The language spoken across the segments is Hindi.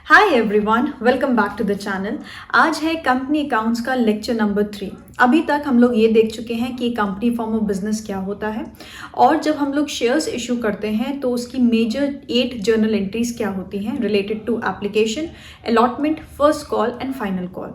Hi everyone, welcome back to the channel. आज है कंपनी अकाउंट्स का लेक्चर नंबर 3। अभी तक हम लोग ये देख चुके हैं कि कंपनी फॉर्म ऑफ बिजनेस क्या होता है और जब हम लोग शेयर्स इशू करते हैं तो उसकी मेजर 8 जर्नल एंट्रीज क्या होती हैं related to application, allotment, first call and final call.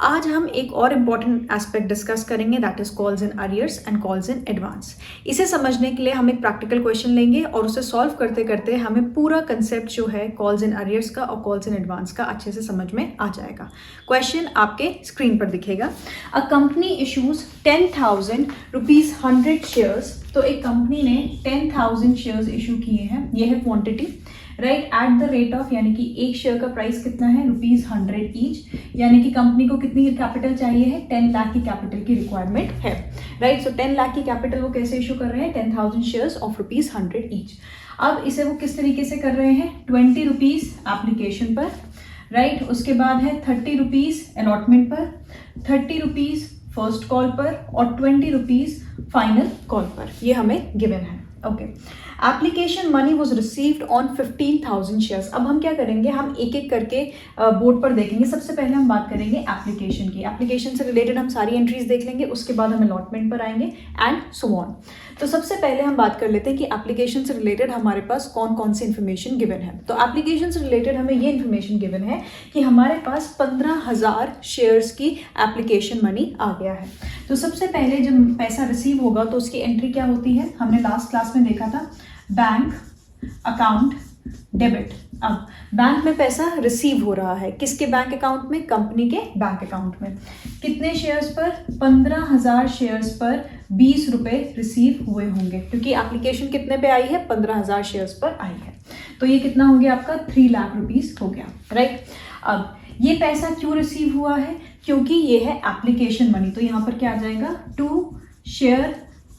आज हम एक और इम्पॉर्टेंट एस्पेक्ट डिस्कस करेंगे, that is calls in arrears and calls in advance. इसे समझने के लिए हम एक प्रैक्टिकल क्वेश्चन लेंगे और उसे सॉल्व करते करते हमें पूरा कंसेप्ट जो है कॉल्स इन अरियर्स का और कॉल्स इन एडवांस का अच्छे से समझ में आ जाएगा। क्वेश्चन आपके स्क्रीन पर दिखेगा। A company issues 10,000 rupees 100 shares. तो एक कंपनी ने 10,000 शेयर्स इशू किए हैं, ये है quantity, right, at the rate of, यानी कि एक शेयर का प्राइस कितना है, ₹100 ईच, यानी कि कंपनी को कितनी कैपिटल चाहिए है, 10 लाख की कैपिटल की रिक्वायरमेंट है, राइट। सो 10 लाख की कैपिटल वो कैसे इशू कर रहे हैं, 10,000 शेयर्स ऑफ ₹100 ईच। अब इसे वो किस तरीके से कर रहे हैं, 20 रुपीज एप्लीकेशन पर, राइट, उसके बाद है 30 रुपीज अलॉटमेंट पर, 30 रुपीज फर्स्ट कॉल पर और 20 रुपीज फाइनल कॉल पर। ये हमें गिवन है, okay. Application money was received on 15,000 shares. अब हम क्या करेंगे, हम एक एक करके बोर्ड पर देखेंगे। सबसे पहले हम बात करेंगे एप्लीकेशन की। एप्लीकेशन से रिलेटेड हम सारी एंट्रीज देख लेंगे, उसके बाद हम अलॉटमेंट पर आएंगे एंड सो ऑन। तो सबसे पहले हम बात कर लेते हैं कि एप्लीकेशन से रिलेटेड हमारे पास कौन कौन सी इन्फॉर्मेशन गिवन है। तो एप्लीकेशन से रिलेटेड हमें ये इन्फॉर्मेशन गिवन है कि हमारे पास 15,000 शेयर्स की एप्लीकेशन मनी आ गया है। तो सबसे पहले जब पैसा रिसीव होगा तो उसकी एंट्री क्या होती है, हमने लास्ट क्लास में देखा था, बैंक अकाउंट डेबिट। अब बैंक में पैसा रिसीव हो रहा है, किसके बैंक अकाउंट में, कंपनी के बैंक अकाउंट में। कितने शेयर्स पर, 15,000 शेयर्स पर 20 रुपए रिसीव हुए होंगे, क्योंकि एप्लीकेशन कितने पे आई है, 15,000 शेयर्स पर आई है। तो ये कितना हो गया आपका, 3 लाख रुपीज हो गया, राइट। अब ये पैसा क्यों रिसीव हुआ है, क्योंकि ये है एप्लीकेशन मनी। तो यहाँ पर क्या आ जाएगा, to share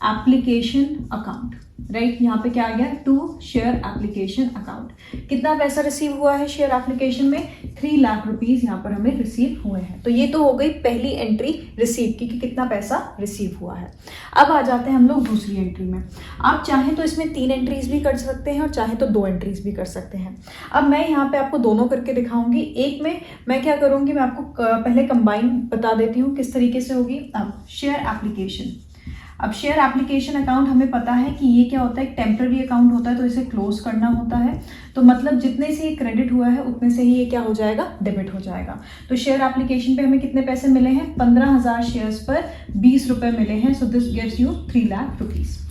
application account, right. यहाँ पे क्या आ गया, टू शेयर एप्लीकेशन अकाउंट। कितना पैसा रिसीव हुआ है शेयर एप्लीकेशन में, 3 लाख रुपीज यहाँ पर हमें रिसीव हुए हैं। तो ये तो हो गई पहली एंट्री रिसीव की कि कितना पैसा रिसीव हुआ है। अब आ जाते हैं हम लोग दूसरी एंट्री में। आप चाहें तो इसमें 3 एंट्रीज भी कर सकते हैं और चाहे तो 2 एंट्रीज भी कर सकते हैं। अब मैं यहाँ पे आपको दोनों करके दिखाऊंगी। एक में मैं क्या करूँगी, मैं आपको पहले कंबाइन बता देती हूँ किस तरीके से होगी। अब शेयर एप्लीकेशन, अब शेयर एप्लीकेशन अकाउंट हमें पता है कि ये क्या होता है, एक टेम्पररी अकाउंट होता है, तो इसे क्लोज करना होता है। तो मतलब जितने से ये क्रेडिट हुआ है उतने से ही ये क्या हो जाएगा, डेबिट हो जाएगा। तो शेयर एप्लीकेशन पे हमें कितने पैसे मिले हैं, 15,000 शेयर्स पर 20 रुपए मिले हैं। So this gives you 3 lakh rupees.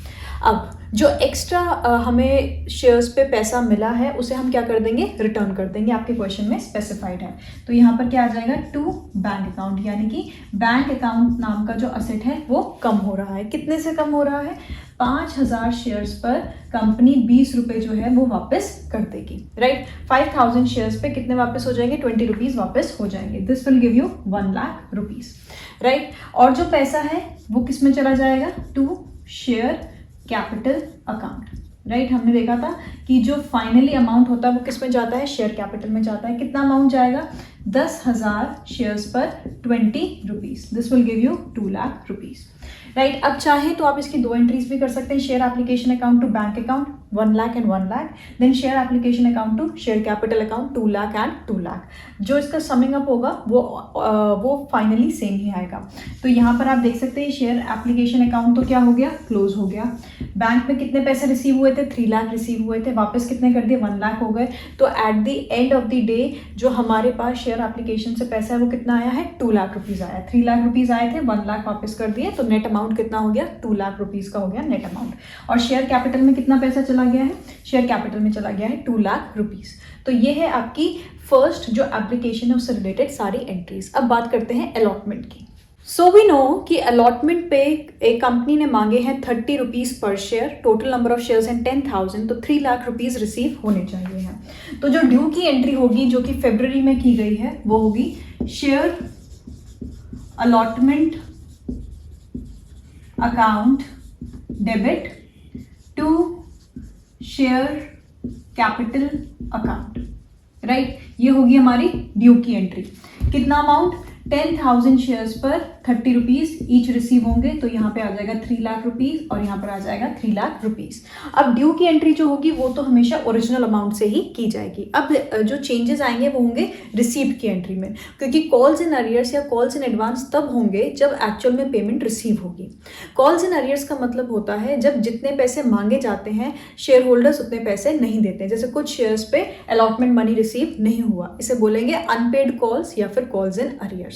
अब जो एक्स्ट्रा हमें शेयर्स पे पैसा मिला है उसे हम क्या कर देंगे, रिटर्न कर देंगे, आपके क्वेश्चन में स्पेसिफाइड है। तो यहाँ पर क्या आ जाएगा, टू बैंक अकाउंट, यानी कि बैंक अकाउंट नाम का जो असेट है वो कम हो रहा है। कितने से कम हो रहा है, 5,000 शेयर्स पर कंपनी 20 रुपए जो है वो वापस कर देगी, राइट। 5,000 शेयर्स पे कितने वापस हो जाएंगे, 20 रुपीज वापस हो जाएंगे। This will give you 1 lakh rupees, right. और जो पैसा है वो किस में चला जाएगा, to share capital account, right. हमने देखा था कि जो फाइनली अमाउंट होता है वो किस में जाता है, शेयर कैपिटल में जाता है। कितना अमाउंट जाएगा, 10,000 शेयर्स पर 20 rupees. This will give you 2 lakh rupees, right. अब चाहे तो आप इसकी 2 एंट्रीज भी कर सकते हैं, share application account to bank account 1 lakh and 1 lakh, then share application account to share capital account 2 lakh and 2 lakh. जो इसका समिंग अप होगा वो फाइनली सेम ही आएगा। तो यहाँ पर आप देख सकते हैं शेयर एप्लीकेशन अकाउंट तो क्या हो गया, क्लोज हो गया। बैंक में कितने पैसे रिसीव हुए थे, 3 लाख रिसीव हुए थे, वापस कितने कर दिए, 1 लाख हो गए। तो at the end of the day जो हमारे पास शेयर एप्लीकेशन से पैसा है वो कितना आया है, 2 लाख रुपीज आया। 3 लाख रुपीज आए थे, 1 लाख वापस कर दिए, तो नेट अमाउंट कितना हो गया, 2 लाख रुपीज का हो गया नेट अमाउंट। और शेयर कैपिटल में कितना पैसा चला गया है, शेयर कैपिटल में चला गया है 2 लाख रुपीज। तो ये है आपकी फर्स्ट जो एप्लीकेशन है उससे रिलेटेड सारी एंट्रीज। अब बात करते हैं अलॉटमेंट की। सो वी नो कि अलॉटमेंट पे एक कंपनी ने मांगे हैं 30 rupees per share, total number of shares हैं 10,000, तो 3 लाख रुपीज रिसीव होने चाहिए हैं। तो जो ड्यू की एंट्री होगी जो कि फरवरी में की गई है वो होगी share allotment account debit to share capital account, right. ये होगी हमारी ड्यू की एंट्री। कितना अमाउंट, 10,000 शेयर्स पर 30 रुपीज ईच रिसीव होंगे, तो यहाँ पे आ जाएगा 3 लाख रुपीज और यहाँ पर आ जाएगा 3 लाख रुपीज। अब ड्यू की एंट्री जो होगी वो तो हमेशा ओरिजिनल अमाउंट से ही की जाएगी। अब जो चेंजेस आएंगे वो होंगे रिसीव्ड की एंट्री में, क्योंकि कॉल्स इन अरियर्स या कॉल्स इन एडवांस तब होंगे जब एक्चुअल में पेमेंट रिसीव होगी। कॉल्स इन अरियर्स का मतलब होता है जब जितने पैसे मांगे जाते हैं शेयर होल्डर्स उतने पैसे नहीं देते, जैसे कुछ शेयर्स पे अलॉटमेंट मनी रिसीव नहीं हुआ, इसे बोलेंगे अनपेड कॉल्स या फिर कॉल्स इन अरियर्स।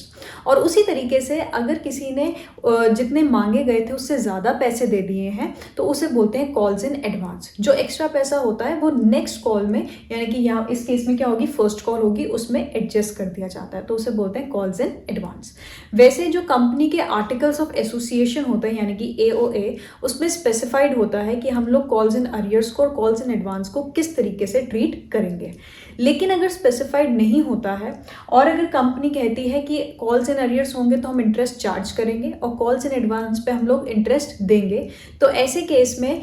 और उसी तरीके से अगर किसी ने जितने मांगे गए थे उससे ज़्यादा पैसे दे दिए हैं तो उसे बोलते हैं कॉल्स इन एडवांस। जो एक्स्ट्रा पैसा होता है वो नेक्स्ट कॉल में, यानी कि यहाँ इस केस में क्या होगी, फर्स्ट कॉल होगी, उसमें एडजस्ट कर दिया जाता है, तो उसे बोलते हैं कॉल्स इन एडवांस। वैसे जो कंपनी के आर्टिकल्स ऑफ एसोसिएशन होते हैं यानी कि AOA, उसमें स्पेसिफाइड होता है कि हम लोग कॉल्स इन अरियर्स को और कॉल्स इन एडवांस को किस तरीके से ट्रीट करेंगे। लेकिन अगर स्पेसिफाइड नहीं होता है और अगर कंपनी कहती है कि कॉल्स इन अरियर्स होंगे तो हम इंटरेस्ट चार्ज करेंगे और कॉल्स इन एडवांस पे हम लोग इंटरेस्ट देंगे, तो ऐसे केस में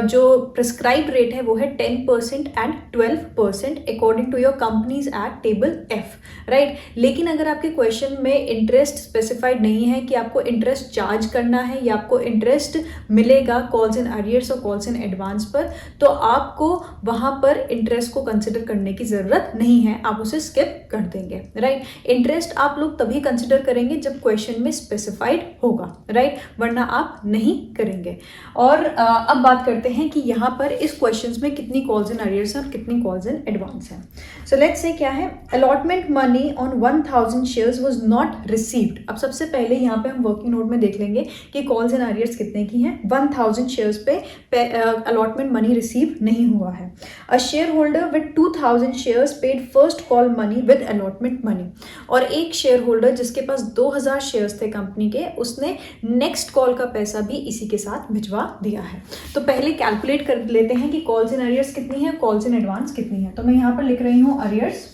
जो प्रिस्क्राइब रेट है वो है 10% and 12% according to your companies act table F, right. लेकिन अगर आपके क्वेश्चन में इंटरेस्ट स्पेसिफाइड नहीं है कि आपको इंटरेस्ट चार्ज करना है या आपको इंटरेस्ट मिलेगा कॉल्स इन अरियर्स और कॉल्स इन एडवांस पर, तो आपको वहां पर इंटरेस्ट को कंसिडर करने की जरूरत नहीं है, आप उसे स्किप कर देंगे, राइट। इंटरेस्ट आप लोग तभी कंसिडर करेंगे जब क्वेश्चन में स्पेसिफाइड होगा, राइट, वरना आप नहीं करेंगे। और अब बात करते हैं कि यहाँ पर इस क्वेश्चन में कितनी कॉल्स इन अरियर्स और कितनी कॉल्स इन एडवांस है। सो लेट्स से क्या है, allotment money on 1000 shares was not received. अब सबसे पहले यहाँ पे हम वर्किंग नोट में देख लेंगे कि कॉल्स इन अरियर्स कितने की हैं। 1000 शेयर्स पे अलॉटमेंट मनी रिसीव नहीं हुआ है। A share holder with 2000 shares paid first call money with allotment money, और एक शेयर होल्डर जिसके पास 2000 शेयर्स थे कंपनी के, उसने नेक्स्ट कॉल का पैसा भी इसी के साथ भिजवा दिया है। तो पहले कैलकुलेट कर लेते हैं कि कॉल्स इन अरियर्स कितनी है, कॉल्स इन एडवांस कितनी है। तो मैं यहाँ पर लिख रही हूँ अरियर्स,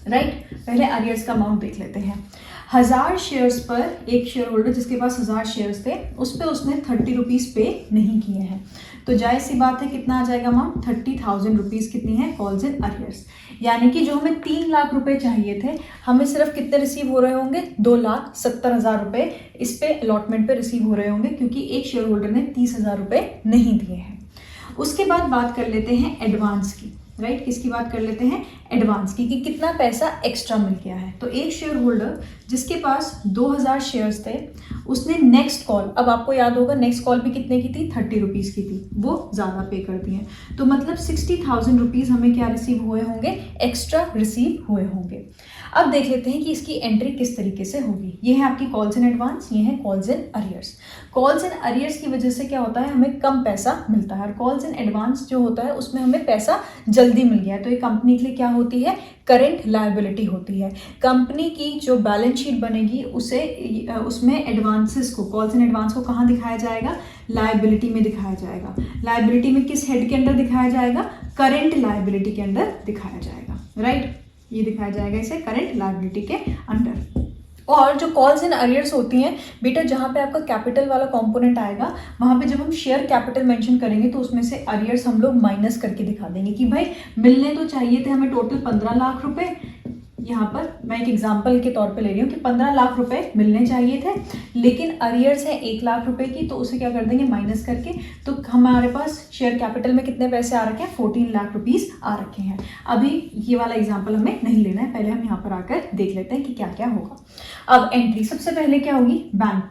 राइट। पहले अरियर्स का अमाउंट देख लेते हैं। 1000 शेयर्स पर एक शेयर होल्डर जिसके पास 1000 शेयर्स थे उस पर उसने 30 रुपीज़ पे नहीं किए हैं, तो जाहिर सी बात है कितना आ जाएगा अमाउंट, 30,000 रुपीज़ कितनी है कॉल्स इन अरियर्स। यानी कि जो हमें 3 लाख रुपए चाहिए थे, हमें सिर्फ कितने रिसीव हो रहे होंगे, 2,70,000 रुपये इस पे अलॉटमेंट पे रिसीव हो रहे होंगे, क्योंकि एक शेयर होल्डर ने 30,000 रुपये नहीं दिए हैं। उसके बाद बात कर लेते हैं एडवांस की, राइट। किसकी बात कर लेते हैं, एडवांस की, कि कितना पैसा एक्स्ट्रा मिल गया है। तो एक शेयर होल्डर जिसके पास 2000 शेयर्स थे उसने नेक्स्ट कॉल, अब आपको याद होगा नेक्स्ट कॉल भी कितने की थी, 30 रुपीज़ की थी, वो ज़्यादा पे कर दिए, तो मतलब 60,000 रुपीज़ हमें क्या रिसीव हुए होंगे, एक्स्ट्रा रिसीव हुए होंगे। अब देख लेते हैं कि इसकी एंट्री किस तरीके से होगी। ये है आपकी कॉल्स इन एडवांस, ये है calls in arrears. Calls in arrears की वजह से क्या होता है, हमें कम पैसा मिलता है, और कॉल्स इन एडवांस जो होता है उसमें हमें पैसा जल्दी मिल गया है। तो ये कंपनी के लिए क्या होती है, करेंट लायबिलिटी होती है। कंपनी की जो बैलेंस शीट बनेगी उसमें एडवांसेस को, कॉल्स इन एडवांस को कहाँ दिखाया जाएगा, लायबिलिटी में दिखाया जाएगा। लायबिलिटी में किस हेड के अंडर दिखाया जाएगा, करेंट लायबिलिटी के अंडर दिखाया जाएगा, राइट। ये दिखाया जाएगा इसे करेंट लायबिलिटी के अंडर। और जो कॉल्स इन अरियर्स होती हैं बेटा, जहाँ पे आपका कैपिटल वाला कंपोनेंट आएगा वहाँ पे जब हम शेयर कैपिटल मेंशन करेंगे तो उसमें से अरियर्स हम लोग माइनस करके दिखा देंगे कि भाई मिलने तो चाहिए थे हमें टोटल 15 लाख रुपए। यहाँ पर मैं एक एग्जांपल के तौर पे ले रही हूँ कि 15 लाख रुपए मिलने चाहिए थे, लेकिन अरियर्स है 1 लाख रुपए की, तो उसे क्या कर देंगे माइनस करके, तो हमारे पास शेयर कैपिटल में कितने पैसे आ रखे हैं, 14 लाख रुपीस आ रखे हैं। अभी ये वाला एग्जांपल हमें नहीं लेना है, पहले हम यहाँ पर आकर देख लेते हैं कि क्या क्या होगा। अब एंट्री सबसे पहले क्या होगी, बैंक,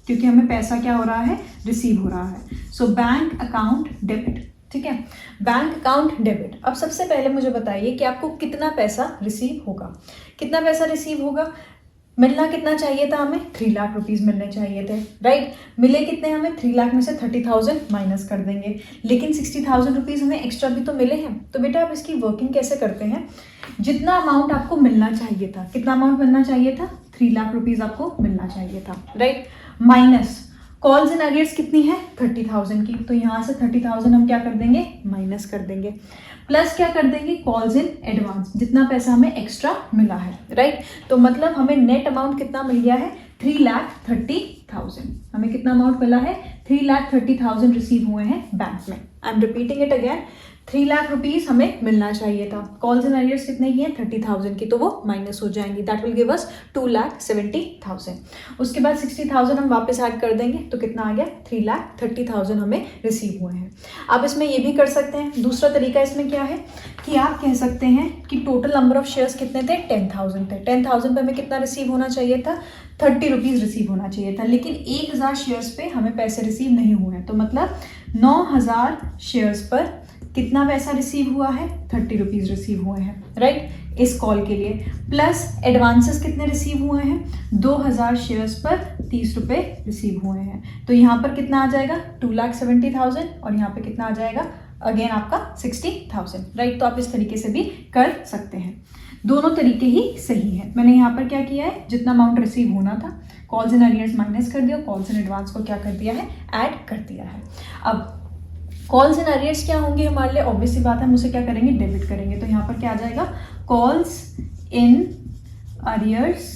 क्योंकि हमें पैसा क्या हो रहा है, रिसीव हो रहा है। सो बैंक अकाउंट डेबिट, ठीक है, बैंक अकाउंट डेबिट। अब सबसे पहले मुझे बताइए कि आपको कितना पैसा रिसीव होगा, कितना पैसा रिसीव होगा, मिलना कितना चाहिए था हमें, 3 लाख रुपीज़ मिलने चाहिए थे, राइट। मिले कितने हमें, 3 लाख में से 30,000 माइनस कर देंगे, लेकिन 60,000 रुपीज़ हमें एक्स्ट्रा भी तो मिले हैं। तो बेटा आप इसकी वर्किंग कैसे करते हैं, जितना अमाउंट आपको मिलना चाहिए था, कितना अमाउंट मिलना चाहिए था, 3 लाख रुपीज़ आपको मिलना चाहिए था, right, minus calls in arrears कितनी है, 30,000 की, तो यहाँ से 30,000 हम क्या कर देंगे, माइनस कर देंगे, प्लस क्या कर देंगे, कॉल्स इन एडवांस, जितना पैसा हमें एक्स्ट्रा मिला है, राइट। तो मतलब हमें नेट अमाउंट कितना मिल गया है, 3,30,000। हमें कितना अमाउंट मिला है, 3,30,000 रिसीव हुए हैं बैंक में। I am repeating it again, 3 lakh rupees हमें मिलना चाहिए था। कॉल्स एंड अरियर्स कितने की हैं? 30,000 की, तो वो माइनस हो जाएंगी। That will give us 2,70,000। उसके बाद 60,000 हम वापस ऐड कर देंगे तो कितना आ गया? 3,30,000 हमें रिसीव हुए हैं। आप इसमें ये भी कर सकते हैं, दूसरा तरीका इसमें क्या है कि आप कह सकते हैं कि टोटल नंबर ऑफ शेयर्स कितने थे? 10,000 थे। 10,000 पे हमें कितना रिसीव होना चाहिए था? 30 रुपीज़ रिसीव होना चाहिए था, लेकिन 1,000 शेयर्स पे हमें पैसे रिसीव नहीं हुए हैं। तो मतलब 9,000 शेयर्स पर कितना पैसा रिसीव हुआ है? 30 रुपीज़ रिसीव हुए हैं, राइट, इस कॉल के लिए। प्लस एडवांसेस कितने रिसीव हुए हैं? 2,000 शेयर्स पर 30 रुपये रिसीव हुए हैं। तो यहाँ पर कितना आ जाएगा? 2,70,000 और यहाँ पे कितना आ जाएगा? अगेन आपका 60,000, राइट। तो आप इस तरीके से भी कर सकते हैं, दोनों तरीके ही सही है। मैंने यहाँ पर क्या किया है? जितना अमाउंट रिसीव होना था कॉल्स एंड अरियर्स माइनस कर दिया, कॉल्स एंड एडवांस को क्या कर दिया है? ऐड कर दिया है। अब कॉल्स एंड अरियर्स क्या होंगे हमारे लिए? ऑब्वियसली बात है, हम उसे क्या करेंगे? डेबिट करेंगे। तो यहाँ पर क्या आ जाएगा? Calls in arrears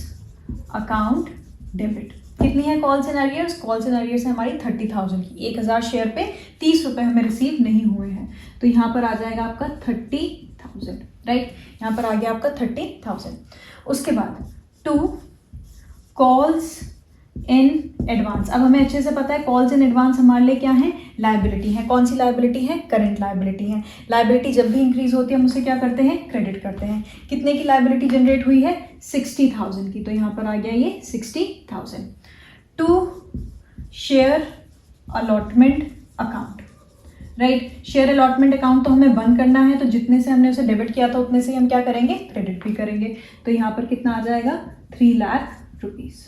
account debit. कितनी है calls and arrears? Calls and arrears है हमारी 30,000 की। 1,000 शेयर पे 30 रुपये हमें रिसीव नहीं हुए हैं, तो यहाँ पर आ जाएगा आपका 30,000, राइट। यहाँ पर आ गया आपका 30,000। उसके बाद 2 कॉल्स इन एडवांस। अब हमें अच्छे से पता है कॉल्स इन एडवांस हमारे लिए क्या है? लायबिलिटी है। कौन सी लायबिलिटी है? करंट लायबिलिटी है। लायबिलिटी जब भी इंक्रीज होती है हम उसे क्या करते हैं? क्रेडिट करते हैं। कितने की लायबिलिटी जनरेट हुई है? 60,000 की, तो यहाँ पर आ गया ये 60,000। 2 share allotment account, right. Share allotment account तो हमें बंद करना है, तो जितने से हमने उसे डेबिट किया था उतने से हम क्या करेंगे? क्रेडिट भी करेंगे। तो यहाँ पर कितना आ जाएगा? 3 लाख रुपीज़,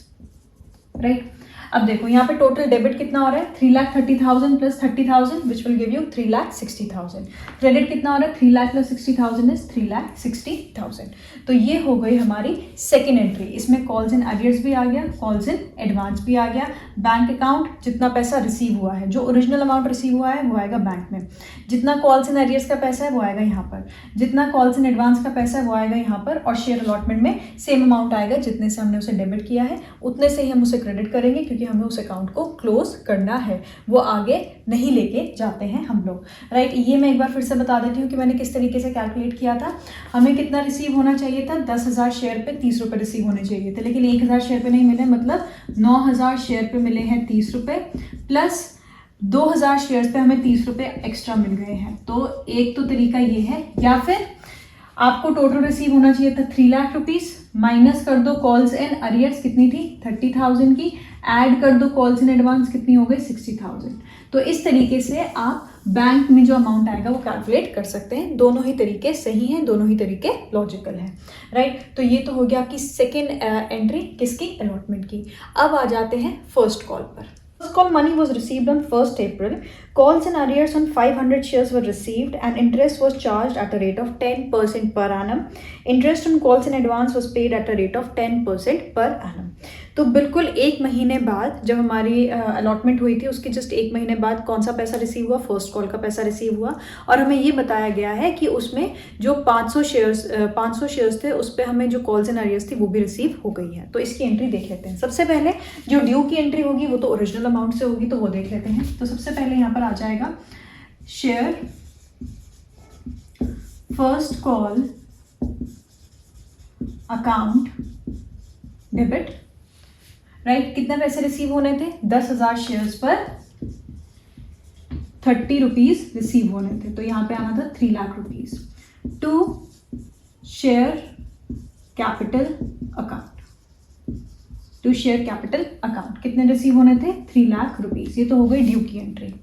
राइट। अब देखो यहाँ पे टोटल डेबिट कितना हो रहा है? 3,30,000 plus 30,000 which will give you 3,60,000। Credit कितना हो रहा है? 3 लाख प्लस 60,000 इज 3,60,000। तो ये हो गई हमारी सेकेंड एंट्री। इसमें कॉल्स इन अरियर्स भी आ गया, कॉल्स इन एडवांस भी आ गया। बैंक अकाउंट जितना पैसा रिसीव हुआ है, जो ओरिजिनल अमाउंट रिसीव हुआ है वो आएगा बैंक में। जितना कॉल्स इन अरियर्स का पैसा है वो आएगा यहाँ पर, जितना कॉल्स इन एडवांस का पैसा है वो आएगा यहाँ पर, और शेयर अलॉटमेंट में सेम अमाउंट आएगा, जितने से हमने उसे डेबिट किया है उतने से ही हम उसे क्रेडिट करेंगे, क्योंकि हमें उस अकाउंट को क्लोज करना है, वो आगे नहीं लेके जाते हैं हम लोग, राइट। ये मैं एक बार फिर से बता देती हूँ कि मैंने किस तरीके से कैलकुलेट किया था। हमें कितना रिसीव होना चाहिए था? 10,000 शेयर पे 30 रुपये रिसीव होने चाहिए थे, लेकिन 1,000 शेयर पे नहीं मिले, मतलब 9,000 शेयर पे मिले हैं 30 रुपये, प्लस 2,000 शेयर्स पे हमें 30 रुपये एक्स्ट्रा मिल गए हैं। तो एक तो तरीका ये है, या फिर आपको टोटल रिसीव होना चाहिए था 3 लाख रुपीज़, माइनस कर दो कॉल्स एंड अरियर्स कितनी थी? 30,000 की, ऐड कर दो कॉल्स इन एडवांस कितनी हो गई? 60,000। तो इस तरीके से आप बैंक में जो अमाउंट आएगा वो कैलकुलेट कर सकते हैं। दोनों ही तरीके सही हैं, दोनों ही तरीके लॉजिकल हैं, राइट। तो ये तो हो गया आपकी सेकेंड एंट्री किसकी? अलॉटमेंट की। अब आ जाते हैं फर्स्ट कॉल पर। First call money was received on 1st April. Calls and arrears on 500 shares were received and interest was charged at a rate of 10% per annum. Interest on calls in advance was paid at a rate of 10% per annum. तो बिल्कुल 1 महीने बाद जब हमारी अलॉटमेंट हुई थी उसके जस्ट 1 महीने बाद कौन सा पैसा रिसीव हुआ? फर्स्ट कॉल का पैसा रिसीव हुआ, और हमें ये बताया गया है कि उसमें जो 500 शेयर्स थे उस पर हमें जो कॉल्स एंड अरियर्स थी वो भी रिसीव हो गई है। तो इसकी एंट्री देख लेते हैं। सबसे पहले जो ड्यू की एंट्री होगी वो तो ओरिजिनल अमाउंट से होगी, तो वो देख लेते हैं। तो सबसे पहले यहाँ पर आ जाएगा share first call account debit, right. कितने पैसे रिसीव होने थे? 10,000 शेयर्स पर 30 रुपीज़ रिसीव होने थे, तो यहाँ पे आना था 3 lakh rupees. 2 share capital account, 2 share capital account कितने रिसीव होने थे? 3 लाख रुपीज़। ये तो हो गई ड्यू की एंट्री।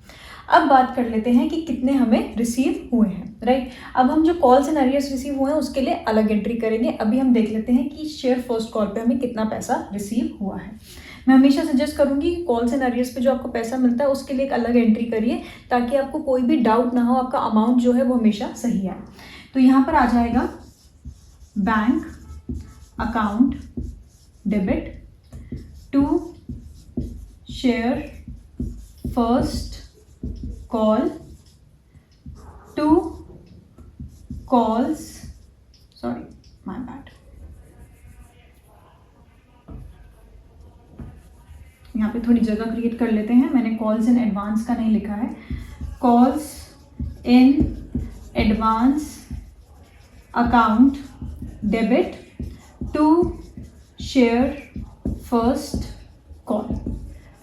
अब बात कर लेते हैं कि कितने हमें रिसीव हुए हैं, राइट। अब हम जो कॉल्स एंड अरियर्स रिसीव हुए हैं उसके लिए अलग एंट्री करेंगे। अभी हम देख लेते हैं कि शेयर फर्स्ट कॉल पे हमें कितना पैसा रिसीव हुआ है। मैं हमेशा सजेस्ट करूंगी कि कॉल्स एंड अरियर्स पे जो आपको पैसा मिलता है उसके लिए एक अलग एंट्री करिए, ताकि आपको कोई भी डाउट ना हो, आपका अमाउंट जो है वो हमेशा सही आए। तो यहाँ पर आ जाएगा bank account debit 2 share first call 2 calls, sorry my bad, यहाँ पे थोड़ी जगह क्रिएट कर लेते हैं। मैंने कॉल्स इन एडवांस का नहीं लिखा है, calls in advance account debit to share first call,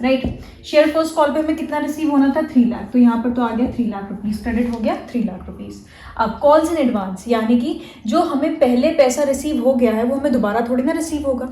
right. Share first call पे हमें कितना रिसीव होना था, 3 लाख, तो यहाँ पर तो आ गया 3 लाख रुपीज़, क्रेडिट हो गया 3 लाख रुपीज़। अब कॉल्स इन एडवांस, यानी कि जो हमें पहले पैसा रिसीव हो गया है वो हमें दोबारा थोड़ी ना रिसीव होगा।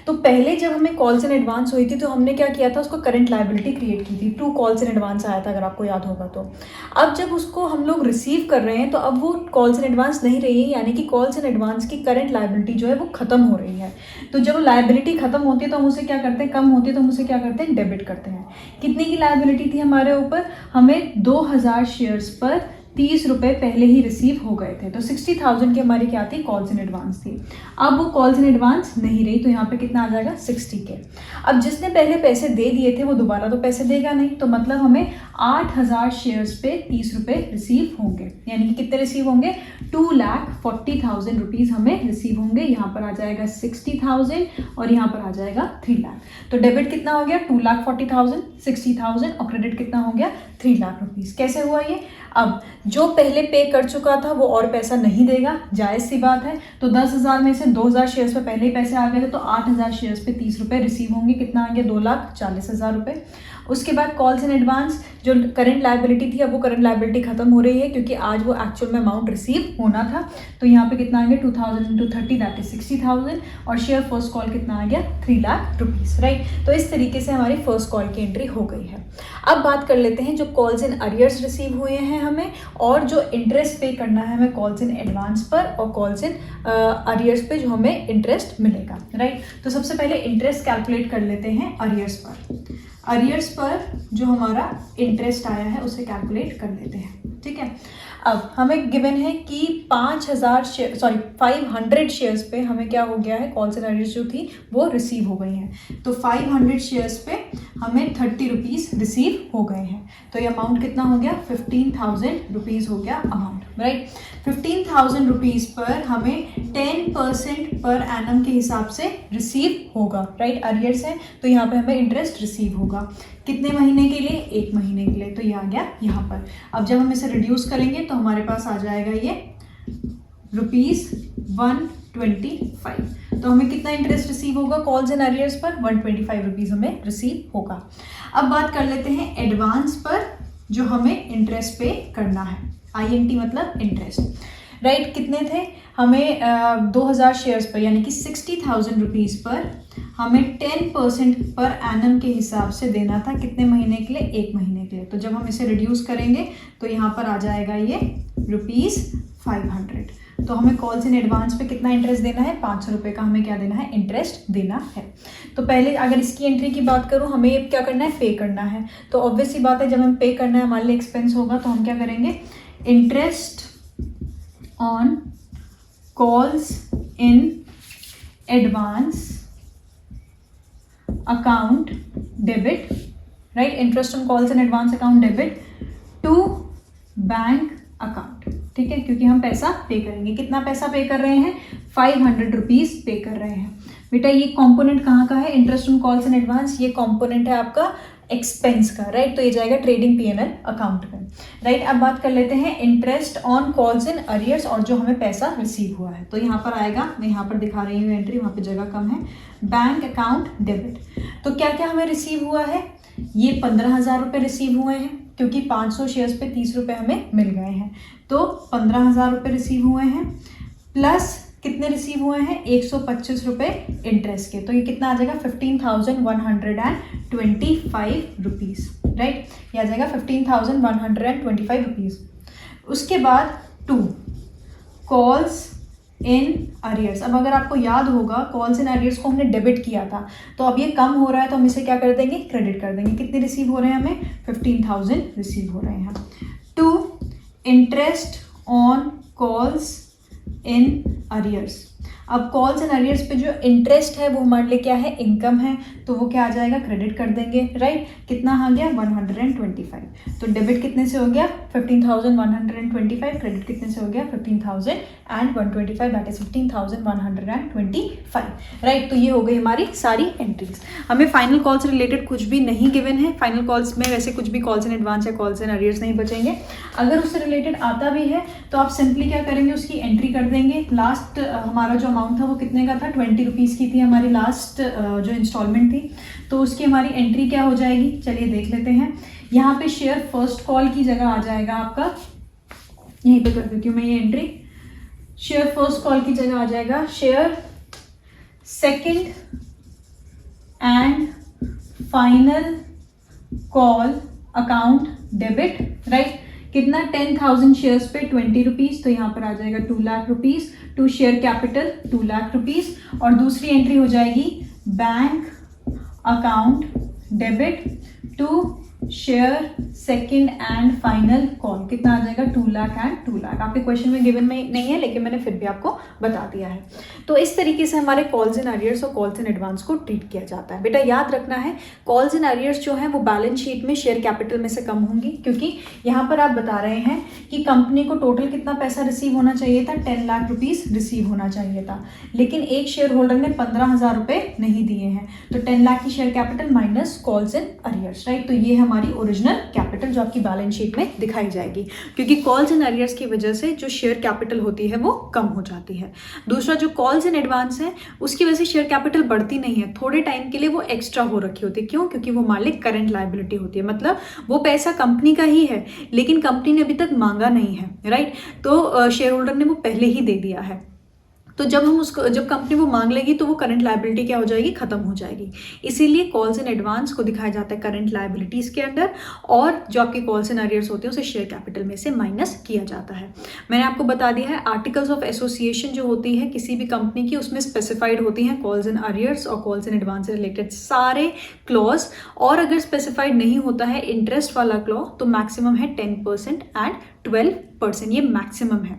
तो पहले जब हमें कॉल्स इन एडवांस हुई थी तो हमने क्या किया था, उसको करंट लायबिलिटी क्रिएट की थी, 2 कॉल्स इन एडवांस आया था अगर आपको याद होगा तो। अब जब उसको हम लोग रिसीव कर रहे हैं तो अब वो कॉल्स इन एडवांस नहीं रही है, यानी कि कॉल्स इन एडवांस की करंट लायबिलिटी जो है वो खत्म हो रही है। तो जब लायबिलिटी खत्म होती है तो हम उसे क्या करते हैं, कम होती है तो हम उसे क्या करते हैं, डेबिट करते हैं। कितने की लायबिलिटी थी हमारे ऊपर, हमें 2000 शेयर्स पर 30 रुपये पहले ही रिसीव हो गए थे, तो 60,000 की हमारी क्या थी, कॉल्स इन एडवांस थी। अब वो कॉल्स इन एडवांस नहीं रही तो यहाँ पे कितना आ जाएगा, 60 के। अब जिसने पहले पैसे दे दिए थे वो दोबारा तो पैसे देगा नहीं, तो मतलब हमें 8000 शेयर्स पे 30 रुपये रिसीव होंगे, यानी कि कितने रिसीव होंगे, 2,40,000 रुपीज़ हमें रिसीव होंगे। यहाँ पर आ जाएगा 60,000 और यहाँ पर आ जाएगा 3 लाख। तो डेबिट कितना हो गया, 2,40,000, 60,000 और क्रेडिट कितना हो गया, 3 लाख रुपीज़। कैसे हुआ ये, अब जो पहले पे कर चुका था वो और पैसा नहीं देगा, जायज़ सी बात है। तो 10,000 में से 2,000 शेयर्स पे पहले ही पैसे आ गए थे, तो 8,000 शेयर्स पे 30 रुपये रिसीव होंगे, कितना आ गया, 2,40,000 रुपये। उसके बाद कॉल्स इन एडवांस, जो करंट लायबिलिटी थी अब वो करंट लायबिलिटी खत्म हो रही है क्योंकि आज वो एक्चुअल में अमाउंट रिसीव होना था, तो यहाँ पे कितना आ गया, 2,000 × 30 दैट इज 60,000 और शेयर फर्स्ट कॉल कितना आ गया, 3 लाख रुपीज़, राइट। तो इस तरीके से हमारी फर्स्ट कॉल की एंट्री हो गई है। अब बात कर लेते हैं जो कॉल्स इन अरियर्स रिसीव हुए हैं हमें, और जो इंटरेस्ट पे करना है हमें कॉल्स इन एडवांस पर और कॉल्स इन अरियर्स पे जो हमें इंटरेस्ट मिलेगा, राइट। तो सबसे पहले इंटरेस्ट कैलकुलेट कर लेते हैं अरियर्स पर। अरियर्स पर जो हमारा इंटरेस्ट आया है उसे कैलकुलेट कर लेते हैं, ठीक है। अब हमें गिवन है कि 500 शेयर्स पे हमें क्या हो गया है, कॉल्स एंड अरियर्स जो थी वो रिसीव हो गई हैं। तो 500 शेयर्स पे हमें 30 रुपीज़ रिसीव हो गए हैं, तो ये अमाउंट कितना हो गया, 15,000 रुपीज़ हो गया अमाउंट, राइट। 15,000 रुपीज़ पर हमें 10% पर एनम के हिसाब से रिसीव होगा, राइट। अरियर्स है तो यहाँ पे हमें इंटरेस्ट रिसीव होगा, कितने महीने के लिए, 1 महीने के लिए, तो ये आ गया यहाँ पर। अब जब हम इसे रिड्यूस करेंगे तो हमारे पास आ जाएगा ये ₹125, तो हमें कितना इंटरेस्ट रिसीव होगा कॉल्स एंड अरियर्स पर, 125 रुपीज़ हमें रिसीव होगा। अब बात कर लेते हैं एडवांस पर जो हमें इंटरेस्ट पे करना है, INT मतलब इंटरेस्ट, राइट। कितने थे, हमें 2000 शेयर्स पर यानी कि 60,000 रुपीज़ पर हमें 10% पर एनम के हिसाब से देना था, कितने महीने के लिए, 1 महीने के लिए। तो जब हम इसे रिड्यूस करेंगे तो यहाँ पर आ जाएगा ये ₹500। तो हमें कॉल्स इन एडवांस पे कितना इंटरेस्ट देना है, 500 रुपये का हमें क्या देना है, इंटरेस्ट देना है। तो पहले अगर इसकी एंट्री की बात करूँ, हमें क्या करना है, पे करना है। तो ऑब्वियस सी बात है, जब हम पे करना है हमारे लिए एक्सपेंस होगा, तो हम क्या करेंगे, interest on calls in advance account debit, right. Interest on calls in advance account debit to bank account, ठीक है, क्योंकि हम पैसा पे करेंगे। कितना पैसा पे कर रहे हैं, 500 रुपीज़ पे कर रहे हैं। बेटा ये कंपोनेंट कहाँ का है, interest on calls in advance, ये कंपोनेंट है आपका एक्सपेंस का, राइट। तो ये जाएगा ट्रेडिंग P&L अकाउंट में, राइट। अब बात कर लेते हैं interest on calls in arrears और जो हमें पैसा रिसीव हुआ है, तो यहाँ पर आएगा, मैं यहाँ पर दिखा रही हूँ एंट्री, वहाँ पे जगह कम है, बैंक अकाउंट डेबिट। तो क्या क्या हमें रिसीव हुआ है, ये 15,000 रुपये रिसीव हुए हैं क्योंकि 500 शेयर्स पे 30 रुपये हमें मिल गए हैं, तो 15,000 रुपये रिसीव हुए हैं, प्लस कितने रिसीव हुए हैं, 125 रुपये इंटरेस्ट के, तो ये कितना आ जाएगा, 15,125 रुपीज़, राइट। ये आ जाएगा 15,125 रुपीज़। उसके बाद 2 कॉल्स इन अरियर्स। अब अगर आपको याद होगा, कॉल्स इन अरियर्स को हमने डेबिट किया था, तो अब ये कम हो रहा है तो हम इसे क्या कर देंगे, क्रेडिट कर देंगे। कितने रिसीव हो रहे हैं हमें, 15,000 रिसीव हो रहे हैं। 2 interest on calls in arrears. अब कॉल्स एंड अरियर्स पे जो इंटरेस्ट है वो हमारे लिए क्या है, इनकम है, तो वो क्या आ जाएगा, क्रेडिट कर देंगे, राइट। कितना आ गया 125, तो डेबिट कितने से हो गया 15,125, क्रेडिट कितने से हो गया 15,125, दैट इज 15,125, राइट। तो ये हो गई हमारी सारी एंट्रीज। हमें फाइनल कॉल से रिलेटेड कुछ भी नहीं गिवन है, फाइनल कॉल्स में वैसे कुछ भी कॉल्स इन एडवांस या कॉल्स इन अरियर्स नहीं बचेंगे। अगर उससे रिलेटेड आता भी है तो आप सिंपली क्या करेंगे, उसकी एंट्री कर देंगे। लास्ट हमारा जो अमाउंट था वो कितने का था, 20 रुपीज़ की थी हमारी लास्ट जो इंस्टॉलमेंट थी, तो उसकी हमारी एंट्री क्या हो जाएगी, चलिए देख लेते हैं। यहाँ पे शेयर फर्स्ट कॉल की जगह आ जाएगा आपका, यहीं पे कर देती हूँ मैं ये एंट्री, शेयर फर्स्ट कॉल की जगह आ जाएगा share second and final call account debit, right. कितना 10,000 शेयर्स पे 20 रुपीज़, तो यहाँ पर आ जाएगा 2 lakh rupees, to share capital 2 lakh rupees, और दूसरी एंट्री हो जाएगी bank account debit to share second and final call, कितना आ जाएगा 2 लाख एंड 2 लाख। आपके क्वेश्चन में गिवन में नहीं है, लेकिन मैंने फिर भी आपको बता दिया है। तो इस तरीके से हमारे कॉल्स इन अरियर्स और कॉल्स इन एडवांस को ट्रीट किया जाता है। बेटा याद रखना है, कॉल्स इन अरियर्स जो है वो बैलेंस शीट में शेयर कैपिटल में से कम होंगी, क्योंकि यहाँ पर आप बता रहे हैं कि कंपनी को टोटल कितना पैसा रिसीव होना चाहिए था, 10 लाख रुपीज़ रिसीव होना चाहिए था, लेकिन एक शेयर होल्डर ने 15,000 रुपये नहीं दिए हैं, तो 10 लाख की share capital minus calls in arrears, right. तो ये हमारी ओरिजिनल कैपिटल जो आपकी बैलेंस शीट में दिखाई जाएगी, क्योंकि कॉल्स इन अरियर्स की वजह से जो शेयर कैपिटल होती है वो कम हो जाती है। दूसरा जो कॉल्स इन एडवांस है उसकी वजह से शेयर कैपिटल बढ़ती नहीं है, थोड़े टाइम के लिए वो एक्स्ट्रा हो रखी होती है। क्यों? क्योंकि वो मान ली करंट लायबिलिटी होती है, मतलब वो पैसा कंपनी का ही है लेकिन कंपनी ने अभी तक मांगा नहीं है, राइट। तो शेयर होल्डर ने वो पहले ही दे दिया है, तो जब कंपनी वो मांग लेगी तो वो करंट लायबिलिटी क्या हो जाएगी, खत्म हो जाएगी। इसीलिए कॉल्स इन एडवांस को दिखाया जाता है करंट लायबिलिटीज़ के अंदर, और जो आपके कॉल्स इन अरियर्स होते हैं उसे शेयर कैपिटल में से माइनस किया जाता है। मैंने आपको बता दिया है, आर्टिकल्स ऑफ एसोसिएशन जो होती है किसी भी कंपनी की, उसमें स्पेसिफाइड होती हैं कॉल्स इन अरियर्स और कॉल्स इन एडवांस से रिलेटेड सारे क्लॉज, और अगर स्पेसिफाइड नहीं होता है इंटरेस्ट वाला क्लॉज तो मैक्सिमम है 10% एंड 12%, ये मैक्सिमम है,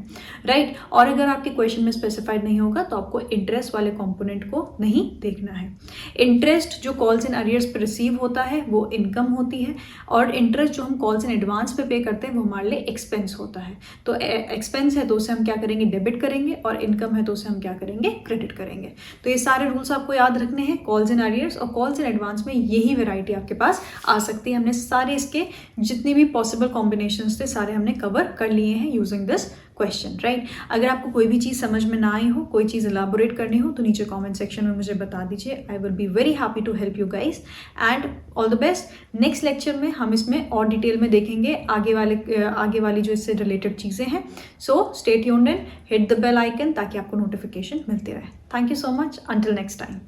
राइट। और अगर आपके क्वेश्चन में स्पेसिफाइड नहीं होगा तो आपको इंटरेस्ट वाले कंपोनेंट को नहीं देखना है। इंटरेस्ट जो कॉल्स इन अरियर्स पे रिसीव होता है वो इनकम होती है, और इंटरेस्ट जो हम कॉल्स इन एडवांस पे करते हैं वो हमारे लिए एक्सपेंस होता है। तो एक्सपेंस है तो उसे हम क्या करेंगे, डेबिट करेंगे, और इनकम है तो उसे हम क्या करेंगे, क्रेडिट करेंगे। तो ये सारे रूल्स आपको याद रखने हैं कॉल्स इन अरियर्स और कॉल्स इन एडवांस में, यही वेराइटी आपके पास आ सकती है। हमने सारे इसके जितनी भी पॉसिबल कॉम्बिनेशंस थे सारे हमने कवर कर लिए हैं यूजिंग दिस क्वेश्चन, राइट। अगर आपको कोई भी चीज़ समझ में ना आई हो, कोई चीज़ एलाबोरेट करनी हो तो नीचे कमेंट सेक्शन में मुझे बता दीजिए। I will be very happy to help you guys and all the best. Next lecture में हम इसमें और डिटेल में देखेंगे आगे वाली जो इससे रिलेटेड चीज़ें हैं। So stay tuned and hit the bell icon ताकि आपको नोटिफिकेशन मिलती रहे। Thank you so much, until next time.